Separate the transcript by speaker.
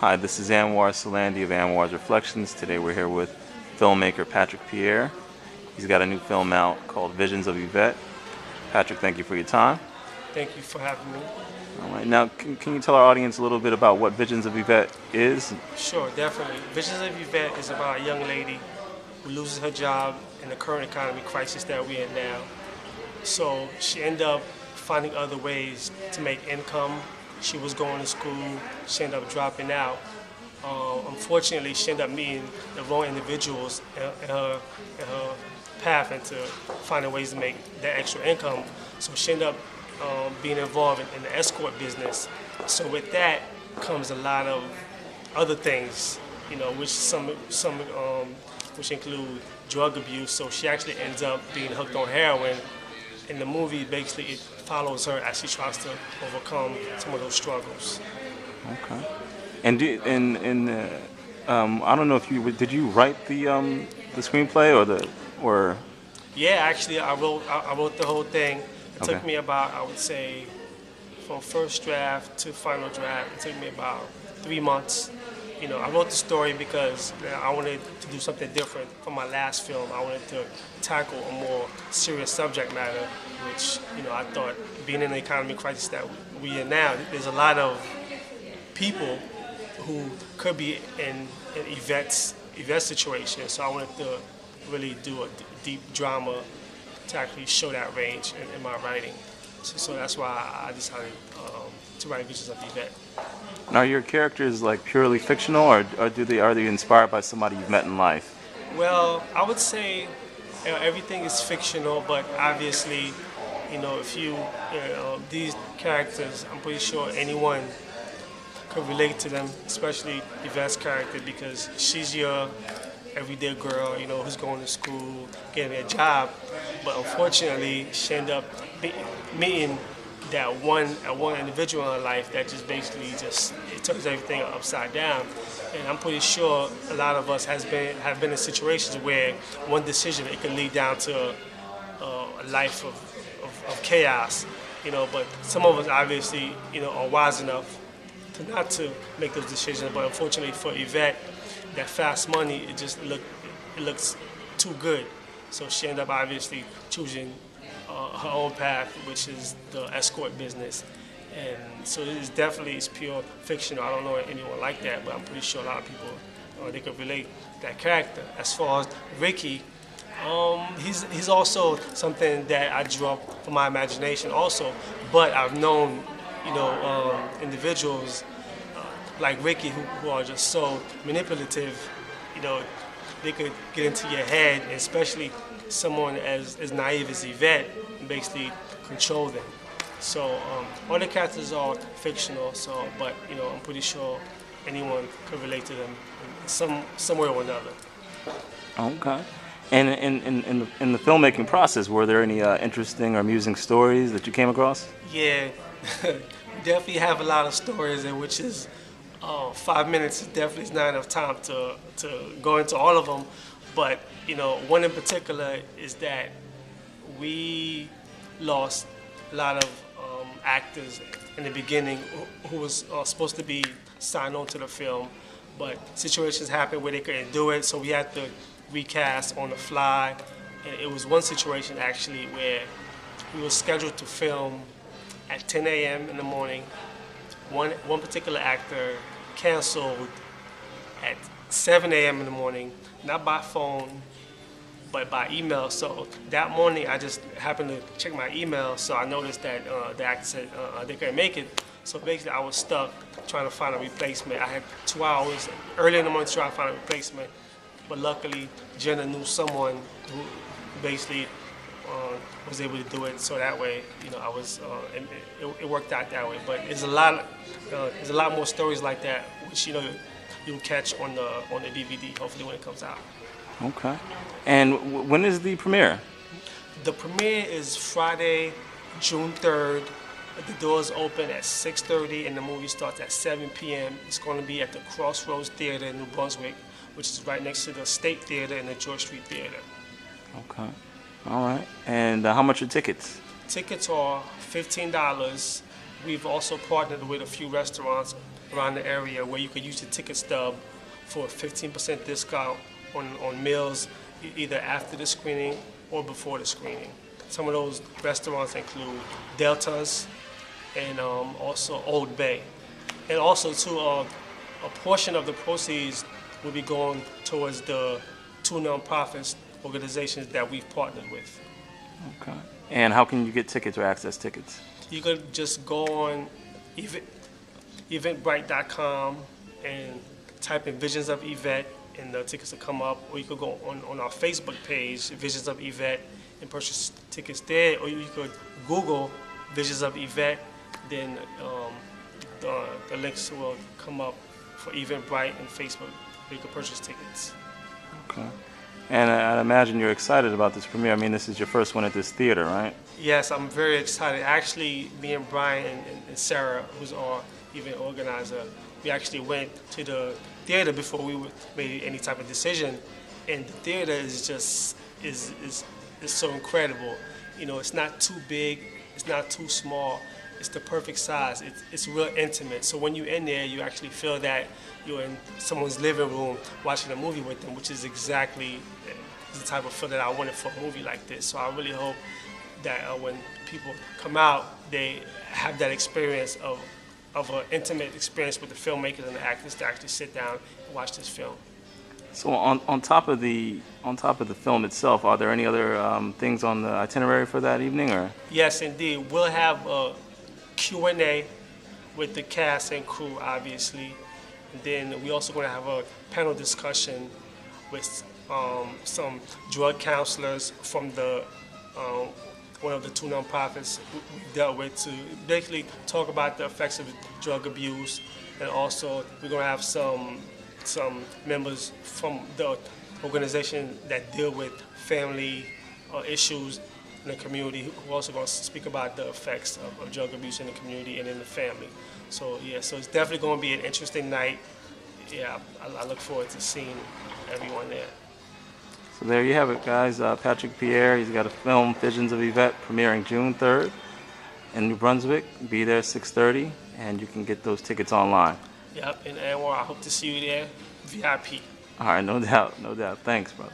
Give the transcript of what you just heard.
Speaker 1: Hi, this is Anwar Salandi of Anwar's Reflections. Today we're here with filmmaker Patrick Pierre. He's got a new film out called Visions of Yvette. Patrick, thank you for your time.
Speaker 2: Thank you for having me.
Speaker 1: All right, now can you tell our audience a little bit about what Visions of Yvette is?
Speaker 2: Sure, definitely. Visions of Yvette is about a young lady who loses her job in the current economy crisis that we're in now. So she ended up finding other ways to make income. She was going to school. She ended up dropping out. Unfortunately, she ended up meeting the wrong individuals in her path into finding ways to make that extra income. So she ended up being involved in the escort business. So with that comes a lot of other things, which which include drug abuse. So she actually ends up being hooked on heroin. In the movie, basically, it follows her as she tries to overcome some of those struggles.
Speaker 1: Okay. And I don't know if did you write the screenplay or
Speaker 2: Yeah, actually, I wrote the whole thing. It
Speaker 1: okay.
Speaker 2: took me about, I would say, from first draft to final draft, it took me about 3 months. I wrote the story because I wanted to do something different from my last film. I wanted to tackle a more serious subject matter, which, I thought being in the economy crisis that we in now, there's a lot of people who could be in Yvette's situation. So I wanted to really do a deep drama to actually show that range in my writing. So that's why I decided to write Visions of Yvette.
Speaker 1: are your characters like purely fictional, or are they inspired by somebody you've met in life?
Speaker 2: Well, I would say everything is fictional, but obviously, if these characters, I'm pretty sure anyone could relate to them, especially Yvette's character, because she's your everyday girl, who's going to school, getting a job, but unfortunately, she ended up meeting that one individual in her life that just basically it turns everything upside down. And I'm pretty sure a lot of us have been in situations where one decision it can lead down to a life of chaos, But some of us obviously, are wise enough to not to make those decisions. But unfortunately for Yvette, that fast money it looks too good. So she ended up obviously choosing her own path, which is the escort business. And so it's pure fictional. I don't know anyone like that, but I'm pretty sure a lot of people they could relate to that character. As far as Ricky, he's also something that I drew up from my imagination also. But I've known individuals like Ricky who are just so manipulative. They could get into your head, and especially someone as naive as Yvette, and basically control them. So all the characters are fictional. But I'm pretty sure anyone could relate to them in some way or another.
Speaker 1: Okay. And in the filmmaking process, were there any interesting or amusing stories that you came across?
Speaker 2: Yeah, we definitely have a lot of stories, in which is 5 minutes definitely is not enough time to go into all of them. But one in particular is that we lost a lot of actors in the beginning who was supposed to be signed on to the film, but situations happened where they couldn't do it, so we had to recast on the fly. And it was one situation actually where we were scheduled to film at 10 a.m. in the morning. One particular actor canceled at 7 a.m. in the morning, not by phone, but by email. So that morning, I just happened to check my email, so I noticed that the actor said they couldn't make it. So basically, I was stuck trying to find a replacement. I had 2 hours early in the morning to try to find a replacement, but luckily, Jenna knew someone who basically was able to do it. So that way, I was it worked out that way. But there's a lot more stories like that, which you'll catch on the DVD. Hopefully, when it comes out.
Speaker 1: Okay. And when is the premiere?
Speaker 2: The premiere is Friday, June 3rd. The doors open at 6:30 and the movie starts at 7 p.m. It's going to be at the Crossroads Theater in New Brunswick, which is right next to the State Theater and the George Street Theater.
Speaker 1: Okay. All right. And how much are tickets?
Speaker 2: Tickets are $15, we've also partnered with a few restaurants around the area where you can use the ticket stub for a 15% discount on meals either after the screening or before the screening. Some of those restaurants include Deltas and also Old Bay. And also, too, a portion of the proceeds will be going towards the two nonprofits organizations that we've partnered with.
Speaker 1: Okay. And how can you get tickets or access tickets?
Speaker 2: You could just go on eventbrite.com and type in Visions of Yvette, and the tickets will come up. Or you could go on our Facebook page, Visions of Yvette, and purchase tickets there. Or you could Google Visions of Yvette, then the links will come up for Eventbrite and Facebook where you can purchase tickets.
Speaker 1: Okay. And I imagine you're excited about this premiere. I mean, this is your first one at this theater, right?
Speaker 2: Yes, I'm very excited. Actually, me and Brian and Sarah, who's our event organizer, we actually went to the theater before we made any type of decision, and the theater is just is so incredible. You know, it's not too big, it's not too small. It's the perfect size. It's real intimate. So when you're in there, you actually feel that you're in someone's living room watching a movie with them, which is exactly the type of feel that I wanted for a movie like this. So I really hope that when people come out, they have that experience of an intimate experience with the filmmakers and the actors to actually sit down and watch this film.
Speaker 1: So on top of the film itself, are there any other things on the itinerary for that evening, or?
Speaker 2: Yes, indeed. We'll have a Q&A with the cast and crew, obviously. And then we're also going to have a panel discussion with some drug counselors from the one of the two nonprofits we've dealt with to basically talk about the effects of drug abuse. And also we're going to have some members from the organization that deal with family issues in the community who are also going to speak about the effects of drug abuse in the community and in the family. So yeah, so it's definitely going to be an interesting night. Yeah, I look forward to seeing everyone there.
Speaker 1: So there you have it, guys. Patrick Pierre, he's got a film, Visions of Yvette, premiering June 3rd in New Brunswick. Be there 6:30, and you can get those tickets online.
Speaker 2: Yep, in Anwar. I hope to see you there, VIP.
Speaker 1: All right, no doubt, no doubt. Thanks, brother.